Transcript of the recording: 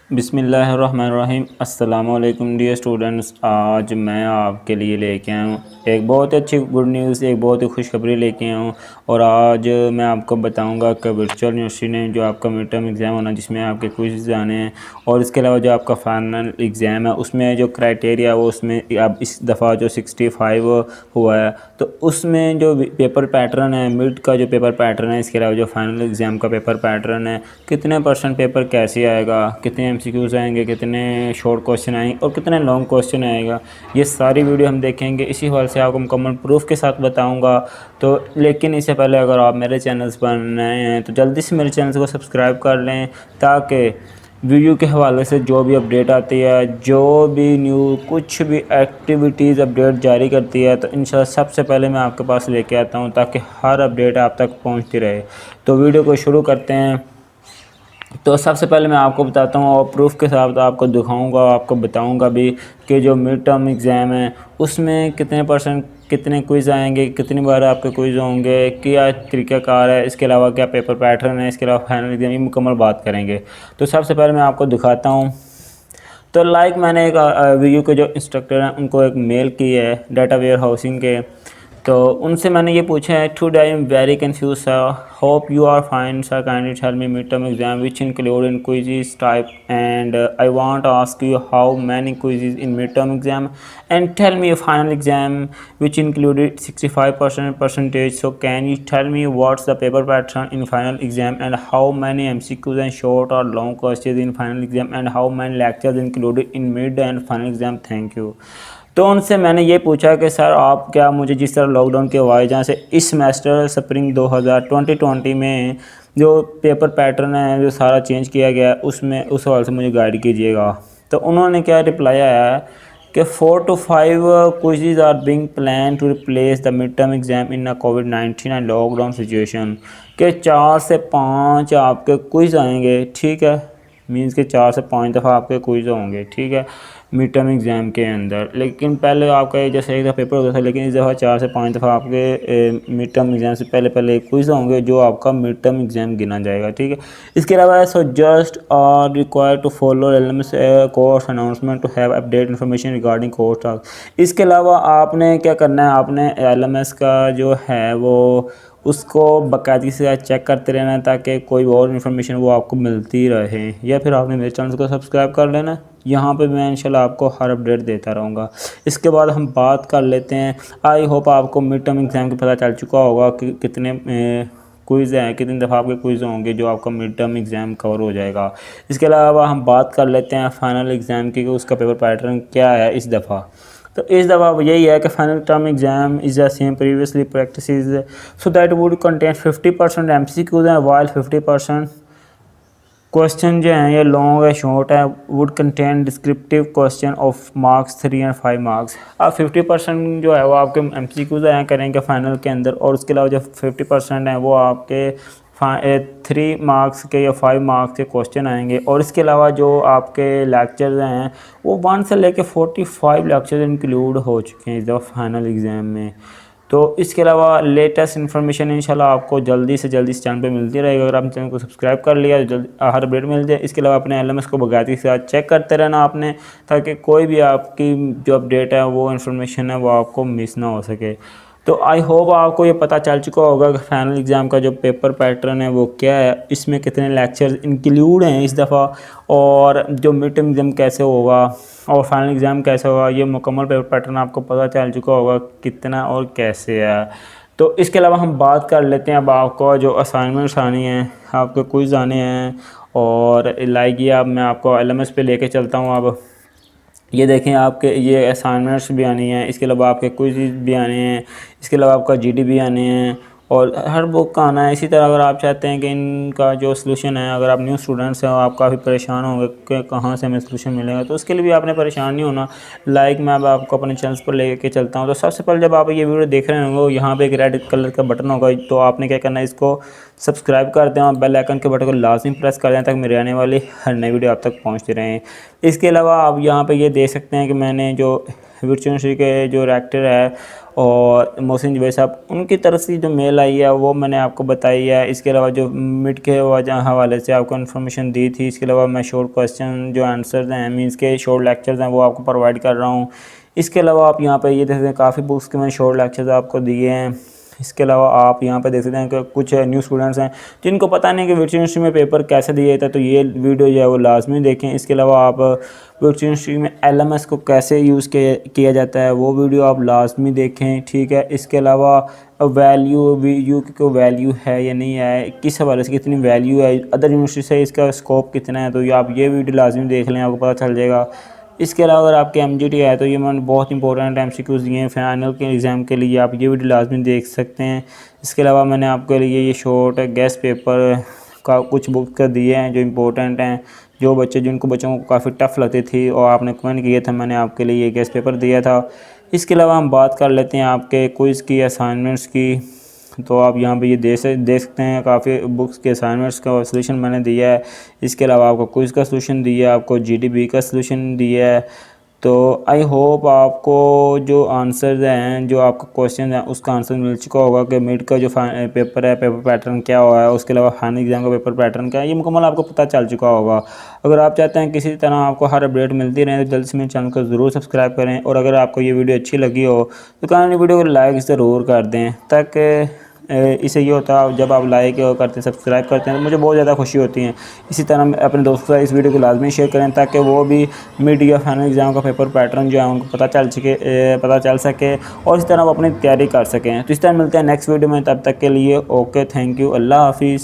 बिस्मिल्लाहिर्रहमानिर्रहीम। अस्सलाम वालेकुम डियर स्टूडेंट्स। आज मैं आपके लिए लेके आया हूँ एक बहुत अच्छी गुड न्यूज़, एक बहुत ही खुशखबरी लेके आया हूँ। और आज मैं आपको बताऊंगा कि वर्चुअल यूनिवर्सिटी ने जो आपका मिड टर्म एग्ज़ाम होना, जिसमें आपके क्विज़ आने हैं, और इसके अलावा जो आपका फाइनल एग्ज़ाम है उसमें जो क्राइटेरिया वो उसमें अब इस दफ़ा जो 65 हुआ है, तो उसमें जो पेपर पैटर्न है, मिड का जो पेपर पैटर्न है, इसके अलावा जो फाइनल एग्ज़ाम का पेपर पैटर्न है, कितने परसेंट पेपर कैसे आएगा, कितने एमसीक्यूज़ आएंगे, कितने शॉर्ट क्वेश्चन आएंगे और कितने लॉन्ग क्वेश्चन आएगा, ये सारी वीडियो हम देखेंगे। इसी हवाले से आपको मुकम्मल प्रूफ के साथ बताऊंगा। तो लेकिन इससे पहले अगर आप मेरे चैनल पर नए हैं तो जल्दी से मेरे चैनल को सब्सक्राइब कर लें, ताकि वीडियो के हवाले से जो भी अपडेट आती है, जो भी न्यू कुछ भी एक्टिविटीज़ अपडेट जारी करती है, तो इंशाल्लाह सबसे पहले मैं आपके पास लेके आता हूं, ताकि हर अपडेट आप तक पहुंचती रहे। तो वीडियो को शुरू करते हैं। तो सबसे पहले मैं आपको बताता हूँ और प्रूफ के साथ आपको दिखाऊंगा, आपको बताऊंगा भी कि जो मिड टर्म एग्ज़ाम है उसमें कितने परसेंट कितने क्विज़ आएंगे, कितनी बार आपके क्विज़ होंगे, क्या तरीक़ाकार है, इसके अलावा क्या पेपर पैटर्न है, इसके अलावा फाइनल एग्ज़ाम की मुकम्मल बात करेंगे। तो सबसे पहले मैं आपको दिखाता हूँ। तो मैंने एक वीडियो के जो इंस्ट्रक्टर हैं उनको एक मेल की है डाटा वेयर हाउसिंग के। तो उनसे मैंने ये पूछा है, today I am very confuse sir, hope you are fine sir, kindly tell me mid term exam which include in quiz type and I want to ask you how many quiz in mid term exam and tell me final exam which included 65% percentage. So can you tell me what's the paper pattern in final exam and how many MCQs and short or long questions in final exam and how many lectures included in mid and final exam? Thank you. तो उनसे मैंने ये पूछा कि sir आप क्या मुझे जिस तरह लॉकडाउन के वजह से इस सेमेस्टर स्प्रिंग 2020 में जो पेपर पैटर्न है जो सारा चेंज किया गया है, उसमें उस हवाले से मुझे गाइड कीजिएगा। तो उन्होंने क्या रिप्लाई आया है कि 4 to 5 quizzes are being plan to replace the mid term exam in कोविड-19 एंड लॉकडाउन सिचुएशन। के 4 से 5 आपके क्विज आएंगे, ठीक है, मीन्स के 4 से 5 दफ़ा आपके क्विज होंगे, ठीक है, मिड टर्म एग्ज़ाम के अंदर। लेकिन पहले आपका जैसे एक दफ़ा पेपर होता था, लेकिन इस दफ़ा 4 से 5 दफ़ा आपके मिड टर्म एग्ज़ाम से पहले क्विज़ होंगे, जो आपका मिड टर्म एग्ज़ाम गिना जाएगा, ठीक है। इसके अलावा so just are required to follow LMS course announcement to have update information regarding course task. इसके अलावा आपने क्या करना है, आपने एलएमएस का जो है वो उसको बाकायदगी से चेक करते रहना है, ताकि कोई और इन्फॉर्मेशन वो आपको मिलती रहे, या फिर आपने मेरे चैनल को सब्सक्राइब कर लेना। यहाँ पे मैं इंशाल्लाह आपको हर अपडेट देता रहूँगा। इसके बाद हम बात कर लेते हैं। आई होप आपको मिड टर्म एग्ज़ाम का पता चल चुका होगा कि कितने क्विज़ हैं, कितनी दफ़ा आपके क्विज़ होंगे जो आपका मिड टर्म एग्ज़ाम कवर हो जाएगा। इसके अलावा हम बात कर लेते हैं फाइनल एग्ज़ाम की कि उसका पेपर पैटर्न क्या है इस दफ़ा। तो इस दफ़ा यही है कि final term exam is the same previously practice, so that would contain 50% MCQs हैं, वाइल 50% क्वेश्चन जो हैं ये लॉन्ग है, शॉर्ट है, would contain descriptive question of marks 3 और 5 मार्क्स। अब 50% जो है वो आपके MCQs आया करेंगे फाइनल के अंदर, और उसके अलावा जो 50% हैं वो आपके 3 मार्क्स के या 5 मार्क्स के क्वेश्चन आएंगे। और इसके अलावा जो आपके लेक्चर्स हैं वो 1 से लेकर 45 लेक्चर्स इंक्लूड हो चुके हैं इस दफ़ा फाइनल एग्ज़ाम में। तो इसके अलावा लेटेस्ट इन्फॉर्मेशन इंशाल्लाह आपको जल्दी से जल्दी इस चैनल पे मिलती रहेगी। अगर आपने चैनल को सब्सक्राइब कर लिया तो जल्दी हर अपडेट मिल जाए। इसके अलावा अपने एलएमएस को बाकायदगी के साथ चेक करते रहना आपने, ताकि कोई भी आपकी जो अपडेट है वो इन्फॉर्मेशन है वो आपको मिस ना हो सके। तो आई होप आपको ये पता चल चुका होगा कि फाइनल एग्ज़ाम का जो पेपर पैटर्न है वो क्या है, इसमें कितने लेक्चर्स इंक्लूड हैं इस दफ़ा, और जो मिड टर्म एग्ज़ाम कैसे होगा और फाइनल एग्ज़ाम कैसे होगा, ये मुकम्मल पेपर पैटर्न आपको पता चल चुका होगा कितना और कैसे है। तो इसके अलावा हम बात कर लेते हैं अब आपको जो असाइनमेंट्स आनी हैं, आपके क्विज़ आने हैं, और ये अब मैं आपको एलएमएस पे लेके चलता हूँ। अब ये देखें, आपके ये असाइनमेंट्स भी आनी हैं, इसके अलावा आपके क्विज़ भी आने हैं, इसके अलावा आपका जीडी भी आने हैं, और हर बुक का आना है। इसी तरह अगर आप चाहते हैं कि इनका जो सलूशन है, अगर आप न्यू स्टूडेंट्स हैं और आप काफ़ी परेशान होंगे कि कहाँ से हमें सलूशन मिलेगा, तो उसके लिए भी आपने परेशान नहीं होना। मैं अब आपको अपने चैनल पर लेके चलता हूँ। तो सबसे पहले जब आप ये वीडियो देख रहे होंगे, यहाँ पे एक रेड कलर का बटन होगा, तो आपने क्या करना है, इसको सब्सक्राइब कर दें और बेल आइकन के बटन को लाजमी प्रेस कर दें, ताकि मेरे आने वाली हर नई वीडियो आप तक पहुँचती रहें। इसके अलावा आप यहाँ पर ये देख सकते हैं कि मैंने जो विक्टोरिया यूनिवर्सिटी के जो रेक्टर है और मोहसिन जुबैर साहब, उनकी तरफ से जो मेल आई है वो मैंने आपको बताई है। इसके अलावा जो मिड के हवाले से आपको इन्फॉर्मेशन दी थी। इसके अलावा मैं शॉर्ट क्वेश्चन जो आंसर्स हैं मीन्स के शॉर्ट लेक्चर्स हैं वो आपको प्रोवाइड कर रहा हूँ। इसके अलावा आप यहाँ पर ये देख सकते हैं काफ़ी बुक्स के मैंने शॉर्ट लेक्चर्स आपको दिए हैं। इसके अलावा आप यहाँ पे देख सकते हैं कि कुछ न्यू स्टूडेंट्स हैं जिनको पता नहीं कि विक्टोरिया यूनिवर्सिटी में पेपर कैसे दिया जाता है, तो ये वीडियो जो है वो लाजमी देखें। इसके अलावा आप विक्टोरिया यूनिवर्सिटी में LMS को कैसे यूज़ किया जाता है वो वीडियो आप लाजमी देखें, ठीक है। इसके अलावा वैल्यू की वैल्यू है या नहीं है, किस हवाले से कितनी वैल्यू है, अदर यूनिवर्सिटी से इसका स्कोप कितना है, तो ये आप ये वीडियो लाजमी देख लें, आपको पता चल जाएगा। इसके अलावा अगर आपके MGT है तो ये मैंने बहुत इंपॉर्टेंट MCQs दिए हैं फाइनल के एग्ज़ाम के लिए, आप ये वीडियो लाजमी देख सकते हैं। इसके अलावा मैंने आपके लिए ये शॉर्ट गेस्ट पेपर का कुछ बुक कर दिए हैं जो इम्पोर्टेंट हैं, जो बच्चों को काफ़ी टफ़ लगती थी और आपने कमेंट किए थे, मैंने आपके लिए ये गेस्ट पेपर दिया था। इसके अलावा हम बात कर लेते हैं आपके क्विज़ की, असाइनमेंट्स की। तो आप यहाँ पे ये देख सकते हैं काफ़ी बुक्स के असाइनमेंट्स का सलूशन मैंने दिया है। इसके अलावा आपको क्विज़ का सलूशन दिया है, आपको GDB का सलूशन दिया है। तो आई होप आपको जो आंसर्स हैं, जो आपका क्वेश्चन है उसका आंसर मिल चुका होगा कि मिड का जो पेपर है, पेपर पैटर्न क्या हुआ है, उसके अलावा फाइनल एग्ज़ाम का पेपर पैटर्न क्या है, ये मुकम्मल आपको पता चल चुका होगा। अगर आप चाहते हैं किसी तरह आपको हर अपडेट मिलती रहे तो जल्द से मेरे चैनल को ज़रूर सब्सक्राइब करें, और अगर आपको ये वीडियो अच्छी लगी हो तो काइंडली वीडियो को लाइक ज़रूर कर दें, ताकि इससे ये होता है जब आप लाइक करते हैं, सब्सक्राइब करते हैं तो मुझे बहुत ज़्यादा खुशी होती है। इसी तरह अपने दोस्तों के साथ इस वीडियो को लाजमी शेयर करें ताकि वो भी मिड या फाइनल एग्ज़ाम का पेपर पैटर्न जो है उनको पता चल सके और इस तरह वो अपनी तैयारी कर सकें। तो इस तरह मिलते हैं नेक्स्ट वीडियो में, तब तक के लिए ओके, थैंक यू, अल्लाह हाफिज़।